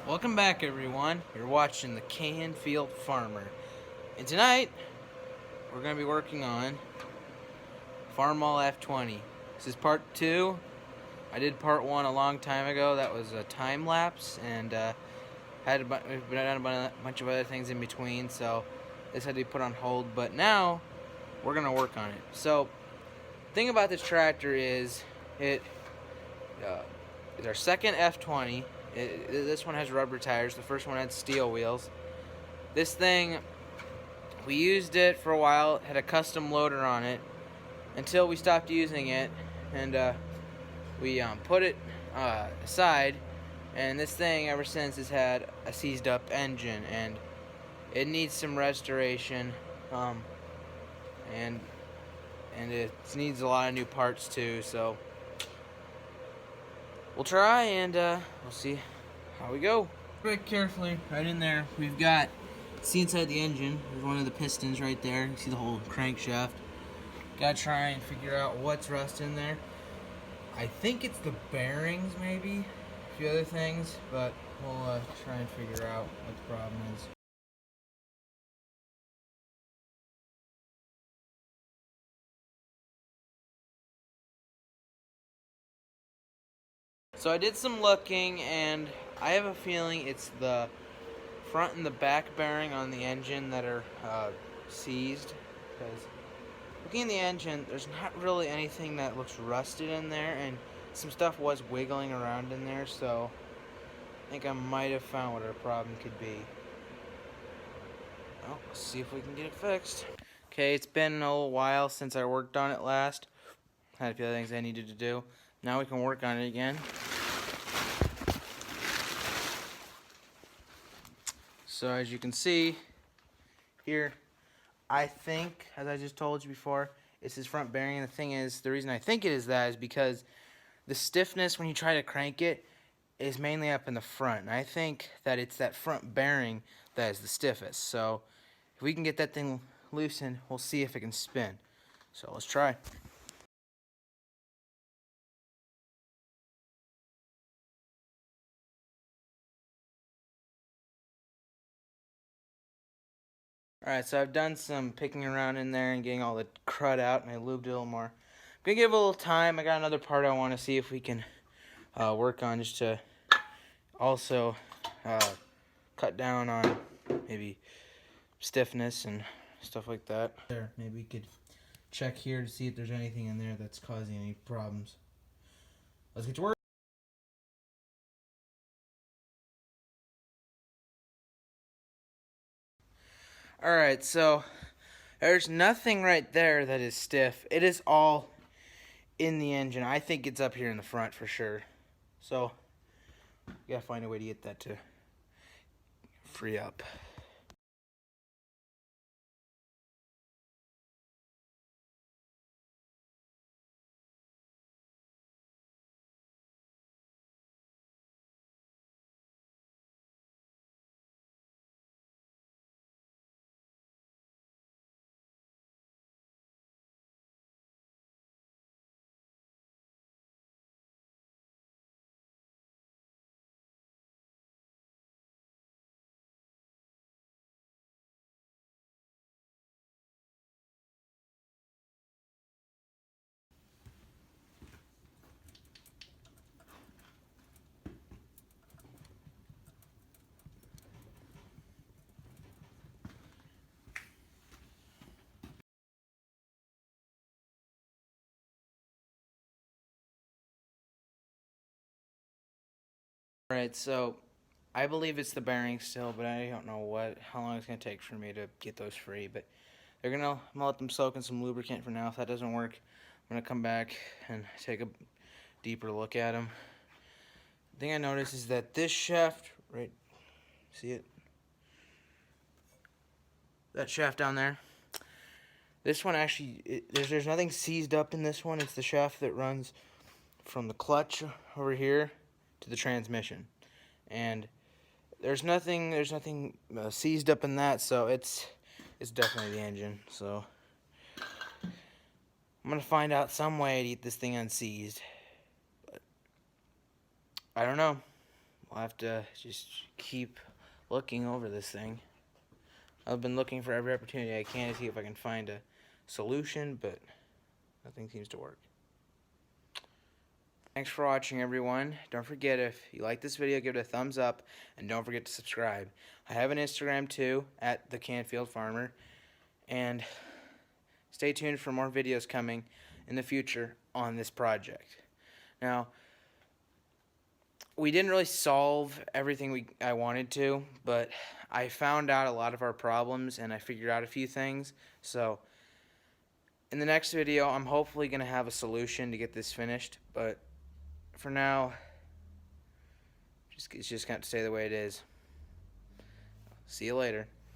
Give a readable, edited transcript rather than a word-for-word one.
Welcome back, everyone. You're watching the Canfield Farmer, and tonight we're going to be working on Farmall F20. This is part 2. I did part 1 a long time ago. That was a time lapse, and we've done a bunch of other things in between, so this had to be put on hold. But now we're going to work on it. So, the thing about this tractor is it's our second F20. This one has rubber tires. The first one had steel wheels. This thing, we used it for a while. It had a custom loader on it until we stopped using it, and we put it aside. And this thing, ever since, has had a seized up engine, and it needs some restoration. And it needs a lot of new parts too. So we'll try, and we'll see how we go. Very carefully, right in there, we've got, see inside the engine, there's one of the pistons right there. You see the whole crankshaft. Gotta try and figure out what's rust in there. I think it's the bearings, maybe, a few other things, but we'll try and figure out what the problem is. So I did some looking, and I have a feeling it's the front and the back bearing on the engine that are seized. Because looking in the engine, there's not really anything that looks rusted in there, and some stuff was wiggling around in there, so I think I might have found what our problem could be. Well, let's see if we can get it fixed. Okay, it's been a little while since I worked on it last. Had a few other things I needed to do. Now we can work on it again. So as you can see here, I think, as I just told you before, it's his front bearing. And the thing is, the reason I think it is that is because the stiffness when you try to crank it is mainly up in the front. And I think that it's that front bearing that is the stiffest. So if we can get that thing loosened, we'll see if it can spin. So let's try. Alright, so I've done some picking around in there and getting all the crud out, and I lubed it a little more. I'm going to give it a little time. I got another part I want to see if we can work on, just to also cut down on maybe stiffness and stuff like that. There, maybe we could check here to see if there's anything in there that's causing any problems. Let's get to work. Alright, so there's nothing right there that is stiff. It is all in the engine. I think it's up here in the front for sure. So, we gotta find a way to get that to free up. Alright, so I believe it's the bearing still, but I don't know how long it's gonna take for me to get those free. But I'm gonna let them soak in some lubricant for now. If that doesn't work, I'm gonna come back and take a deeper look at them. The thing I noticed is that this shaft, right, see it? That shaft down there. This one actually, there's nothing seized up in this one. It's the shaft that runs from the clutch over here to the transmission, and there's nothing seized up in that, so it's definitely the engine. So I'm gonna find out some way to get this thing unseized, but I don't know. we'll have to just keep looking over this thing. I've been looking for every opportunity I can to see if I can find a solution, but nothing seems to work. Thanks for watching, everyone. Don't forget, if you like this video, give it a thumbs up, and don't forget to subscribe. I have an Instagram too, at the Canfield Farmer, and stay tuned for more videos coming in the future on this project. Now, we didn't really solve everything I wanted to, but I found out a lot of our problems and I figured out a few things. So in the next video, I'm hopefully going to have a solution to get this finished, but for now, it's just going to stay the way it is. See you later.